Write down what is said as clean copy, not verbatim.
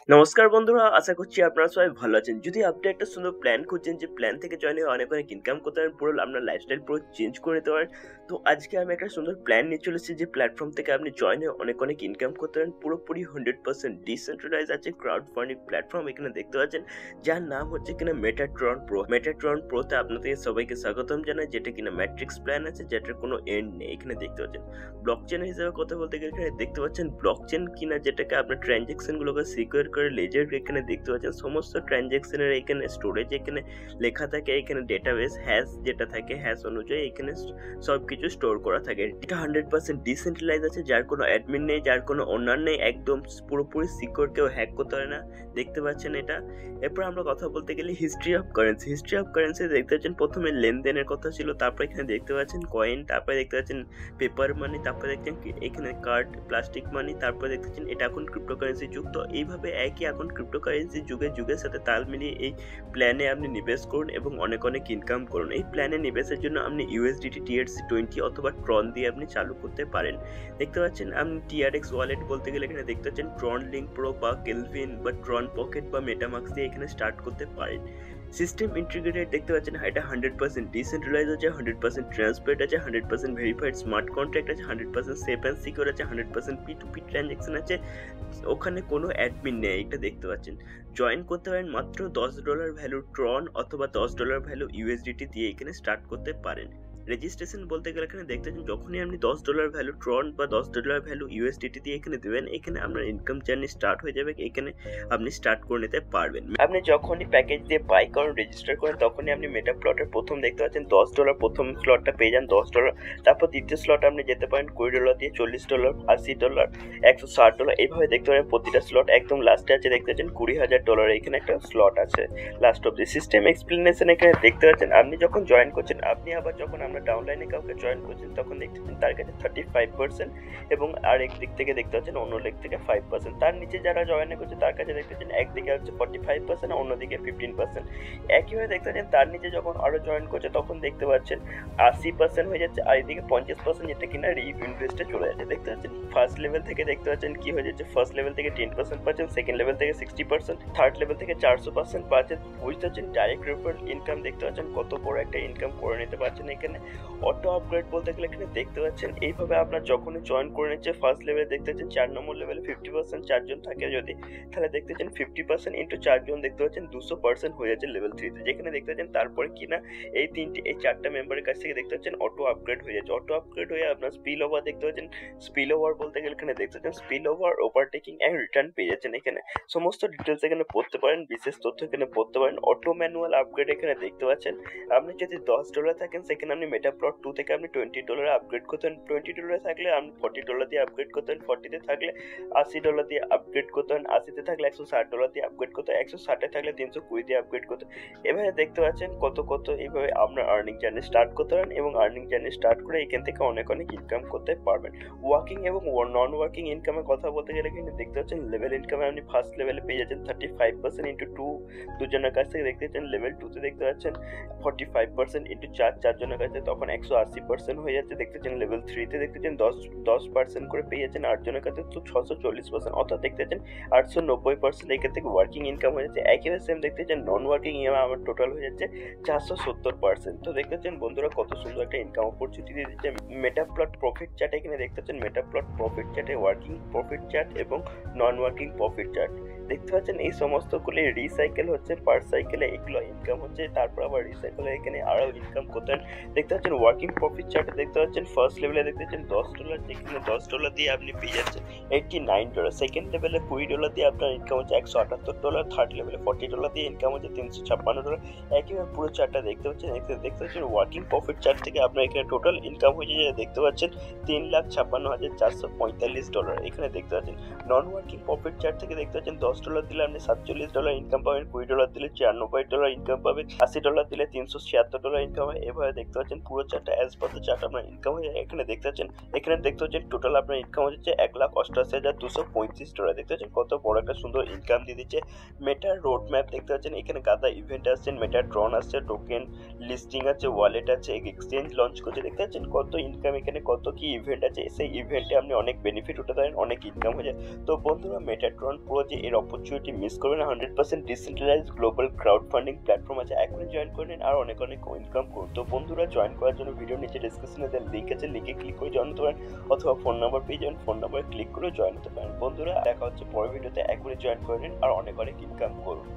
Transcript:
নমস্কার বন্ধুরা, আশা করছি আপনারা সবাই ভালো আছেন। যদি আপনি একটা সুন্দর প্ল্যান খুঁজছেন, যে প্ল্যান থেকে জয়েন হয়ে অনেক অনেক ইনকাম করতে পারেন, পুরো আপনার লাইফস্টাইল পুরো চেঞ্জ করে দিতে পারেন, তো আজকে আমি একটা সুন্দর প্ল্যান নিয়ে চলে এসেছি। যে প্ল্যাটফর্ম থেকে আপনি জয়েন হয়ে অনেক অনেক ইনকাম করতে পারেন, পুরোপুরি 100% ডিসেন্ট্রালাইজ আছে ক্রাউড ফান্ডিং প্ল্যাটফর্ম। এখানে দেখতে পাচ্ছেন যার নাম হচ্ছে কিনা মেটাট্রন প্রো। মেটাট্রন প্রোতে আপনাদের সবাইকে স্বাগতম জানাই, যেটা কিনা ম্যাট্রিক্স প্ল্যান আছে, যেটার কোনো এন্ড নেই। এখানে দেখতে পাচ্ছেন ব্লকচেন হিসেবে কথা বলতে গেলে এখানে দেখতে পাচ্ছেন ব্লকচেন কিনা, যেটাকে আপনার ট্রানজ্যাকশন গুলোকে সিকিউর করে লেজার। এখানে দেখতে পাচ্ছেন সমস্ত ট্রানজ্যাকশনের এখানে স্টোরেজ এখানে লেখা থাকে, এখানে ডেটাবেস হ্যাশ যেটা থাকে হ্যাশ অনুযায়ী এখানে সবকিছু স্টোর করা থাকে। এটা 100% ডিসেন্ট্রালাইজ আছে, যার কোনো অ্যাডমিন নেই, যার কোনো ওনার নেই, একদম পুরোপুরি সিকিউর, কেউ হ্যাক করতে পারে না। দেখতে পাচ্ছেন এটা। এরপর আমরা কথা বলতে গেলে history of currency. History of currency দেখতে পাচ্ছেন প্রথমে লেনদেনের কথা ছিল, তারপর এখানে দেখতে পাচ্ছেন কয়েন, তারপরে দেখতে পাচ্ছেন পেপার মানি, তারপরে দেখছেন এখানে কার্ড, প্লাস্টিক মানি, তারপরে দেখতেছেন এটা এখন ক্রিপ্টোকারেন্সি যুগ। তো এইভাবে একই এখন ক্রিপ্টোকারেন্সি যুগের সাথে তাল মিলিয়ে এই প্ল্যানে আপনি নিবেশ করুন এবং অনেক অনেক ইনকাম করুন। এই প্ল্যানে নিবেশের জন্য আপনি USDT TRC20 অথবা ট্রন দিয়ে আপনি চালু করতে পারেন। দেখতে পাচ্ছেন আপনি TRX ওয়ালেট বলতে গেলে এখানে দেখতে পাচ্ছেন ট্রন লিঙ্ক প্রো বা কেলভিন বা ট্রন পকেট বা মেটামাক্স দিয়ে এখানে স্টার্ট করতে পারেন। সিস্টেম ইন্টিগ্রেটেড দেখতে পাচ্ছেন এটা 100% ডিসেন্ট্রালাইজ আছে, 100% ট্রান্সপারেন্ট আছে, 100% ভেরিফাইড স্মার্ট কন্ট্রাক্ট আছে, 100% সেফ অ্যান্ড সিকিউর আছে, 100% P2P ট্রানজ্যাকশন আছে, ওখানে কোনো অ্যাডমিন নেই। এটা দেখতে পাচ্ছেন জয়েন করতে পারেন মাত্র $10 ভ্যালু ট্রন অথবা $10 ভ্যালু USDT দিয়ে এখানে স্টার্ট করতে পারেন। রেজিস্ট্রেশন বলতে গেলে এখানে দেখতে পাচ্ছেন যখনই আপনি $10 ভ্যালু ট্রন বা $10 ভ্যালু USDT দিয়ে এখানে দেবেন, এখানে আপনার ইনকাম জার্নি স্টার্ট হয়ে যাবে। এখানে আপনি স্টার্ট করে নিতে পারবেন। আপনি যখনই প্যাকেজ দিয়ে বাই করেন, রেজিস্টার করেন, তখনই আপনি মেটা প্লটের প্রথম দেখতে পাচ্ছেন $10 প্রথম স্লটটা পেয়ে যান $10। তারপর দ্বিতীয় স্লট আপনি যেতে পারেন $20 দিয়ে, $40, $80, $160, এইভাবে দেখতে পারেন প্রতিটা স্লট। একদম লাস্টে আছে দেখতে পাচ্ছেন $20,000, এখানে একটা স্লট আছে last of the system explanation. এখানে দেখতে পাচ্ছেন আপনি যখন জয়েন করছেন, আপনি আবার যখন আমরা ডাউনলাইনে কাউকে জয়েন করছেন, তখন দেখতে পাচ্ছেন তার কাছে 35% এবং আর একদিক থেকে দেখতে পাচ্ছেন অন্য লেগ থেকে 5%। তার নিচে যারা জয়েন করছে তার কাছে দেখতে পাচ্ছেন একদিকে হচ্ছে 45%, অন্যদিকে 15%। একইভাবে দেখতে পাচ্ছেন তার নিচে যখন আরো জয়েন করছে তখন দেখতে পাচ্ছেন 80% হয়ে যাচ্ছে, আর এদিকে 50% যেটা কিনা রিইনভেস্টে চলে যাচ্ছে। দেখতে পাচ্ছেন ফার্স্ট লেভেল থেকে দেখতে পাচ্ছেন কি হয়ে যাচ্ছে, ফার্স্ট লেভেল থেকে 10% পাচ্ছেন, সেকেন্ড লেভেল থেকে 60%, থার্ড লেভেল থেকে 400% পাচ্ছেন। বুঝতে পারছেন ডাইরেক্ট রেফারেল ইনকাম দেখতে পাচ্ছেন কত বড় একটা ইনকাম করে নিতে পারছেন। এখানে অটো আপগ্রেড বলতে গেলে এখানে দেখতে পাচ্ছেন এইভাবে আপনার যখনই জয়েন করে নিচ্ছে ফার্স্ট লেভেলে দেখতে পাচ্ছেন 4 নম্বর লেভেলে 50% চারজন থাকে যদি, তাহলে দেখতে পাচ্ছেন 50% ইন্টু চারজন দেখতে পাচ্ছেন 200% হয়ে যাচ্ছে লেভেল 3তে, যেখানে দেখতে পাচ্ছেন তারপরে কিনা এই চারটা মেম্বারের কাছ থেকে দেখতে পাচ্ছেন অটো আপগ্রেড হয়ে যাচ্ছে। অটো আপগ্রেড হয়ে আপনার স্পিল ওভার দেখতে পাচ্ছেন। স্পিল ওভার বলতে গেলে এখানে দেখতে পাচ্ছেন spill over, overtaking and return পেয়ে যাচ্ছেন। এখানে সমস্ত ডিটেলস এখানে পড়তে পারেন, বিশেষ তথ্য এখানে পড়তে পারেন। অটো ম্যানুয়াল আপগ্রেড এখানে দেখতে পাচ্ছেন আপনি যদি $10 থাকেন, সেখানে আপনি মেটাপ্লট 2 থেকে আপনি $20 আপগ্রেড করতেন, $20 থাকলে আপনি $40 দিয়ে আপগ্রেড করতেন, 40তে থাকলে $80 দিয়ে আপগ্রেড করতেন, 80তে থাকলে $160 দিয়ে আপগ্রেড করতেন, 160 থাকলে 320 দিয়ে আপগ্রেড করতেন। এভাবে দেখতে পাচ্ছেন কত এইভাবে আপনার আর্নিং জার্নি স্টার্ট করতে পারেন এবং আর্নিং জার্নি স্টার্ট করে এখান থেকে অনেক ইনকাম করতে পারবেন। ওয়ার্কিং এবং নন ওয়ার্কিং ইনকামের কথা বলতে গেলে কিন্তু দেখতে পাচ্ছেন লেভেল ইনকামে আপনি ফার্স্ট লেভেলে পেয়ে যাচ্ছেন 35% ইন্টু 2 দুজনের কাছ থেকে দেখতে পাচ্ছেন। লেভেল 2তে দেখতে পাচ্ছেন 45% ইন্টু চারজনের কাছে, তখন 180% হয়ে যাচ্ছে। দেখতে পাচ্ছেন লেভেল 3তে দেখতে পাচ্ছেন 10% করে পেয়ে যাচ্ছেন 8 জনের কাছে, তো 640%, অর্থাৎ দেখতে পাচ্ছেন 890% এখান থেকে ওয়ার্কিং ইনকাম হয়ে যাচ্ছে। একইভাবে সেম দেখতে পাচ্ছেন নন ওয়ার্কিং আমার টোটাল হয়ে যাচ্ছে 470%। তো দেখতে পাচ্ছেন বন্ধুরা কত সুন্দর একটা ইনকাম অপরচুনিটি দিচ্ছে মেটাপ্লট প্রফিট চার্ট। এখানে দেখতে পাচ্ছেন মেটাপ্লট প্রফিট চার্টে ওয়ার্কিং প্রফিট চার্ট এবং নন ওয়ার্কিং প্রফিট চার্ট দেখতে পাচ্ছেন। এই সমস্তগুলি রিসাইকেল হচ্ছে, পার সাইকেলে এগুলো ইনকাম হচ্ছে, তারপর আবার রিসাইকেল এখানে আরো ইনকাম করতেন। দেখতে পাচ্ছেন ওয়ার্কিং প্রফিট চার্টে দেখতে পাচ্ছেন ফার্স্ট লেভেলে দেখতে পাচ্ছেন $10, যেখানে $10 দিয়ে আপনি পেয়ে যাচ্ছেন $89, সেকেন্ড লেভেলে $20 দিয়ে আপনার ইনকাম হচ্ছে $178, থার্ড লেভেলে $40 দিয়ে ইনকাম হচ্ছে $356। একইভাবে পুরো চার্টটা দেখতে পাচ্ছেন। দেখতে পাচ্ছেন ওয়ার্কিং প্রফিট চার্ট থেকে আপনার এখানে টোটাল ইনকাম হয়ে যায় দেখতে পাচ্ছেন $3,56,445। এখানে দেখতে পাচ্ছেন নন ওয়ার্কিং প্রফিট চার্ট থেকে দেখতে পাচ্ছেন $10 দিলে আপনি $47 ইনকাম পাবেন, $20 দিলে $94 ইনকাম পাবেন, $80 দিলে $376 ইনকাম হয়। এভাবে দেখতে পাচ্ছেন পুরো চার্টটা অ্যাজ পার দ্য চার্ট আপনার ইনকাম হয়ে যায়। এখানে দেখতে পাচ্ছেন টোটাল আপনার ইনকাম হচ্ছে $1,88,235। দেখতে পাচ্ছেন কত বড় একটা সুন্দর ইনকাম দিয়ে দিচ্ছে। মেটার রোড ম্যাপ দেখতে পাচ্ছেন, এখানে গাদা ইভেন্ট আসছে, মেটার ড্রন আসছে, টোকেন লিস্টিং আছে, ওয়ালেট আছে, এক্সচেঞ্জ লঞ্চ করছে। দেখতে পাচ্ছেন কত ইনকাম, এখানে কত কি ইভেন্ট আছে, সেই ইভেন্টে আপনি অনেক বেনিফিট উঠাতে পারেন, অনেক ইনকাম হয়ে যায়। তো বন্ধুরা মেটাট্রন প্রো যে এর অপরচুনিটি মিস করবেন না। 100% decentralised global crowd funding platform আছে, এখনই জয়েন করে নিন আর অনেক অনেক ইনকাম করুন। তো বন্ধুরা, জয়েন করার জন্য ভিডিও নিচে ডিসক্রিপশনে দেওয়া লিঙ্ক আছে, লিঙ্কে ক্লিক করে জয়েন হতে পারেন, অথবা ফোন নাম্বার পেয়ে যাবেন, ফোন নাম্বারে ক্লিক করে জয়েন হতে পারেন। বন্ধুরা, দেখা হচ্ছে পরের ভিডিওতে, এখনই জয়েন করে নিন আর অনেক অনেক ইনকাম করুন।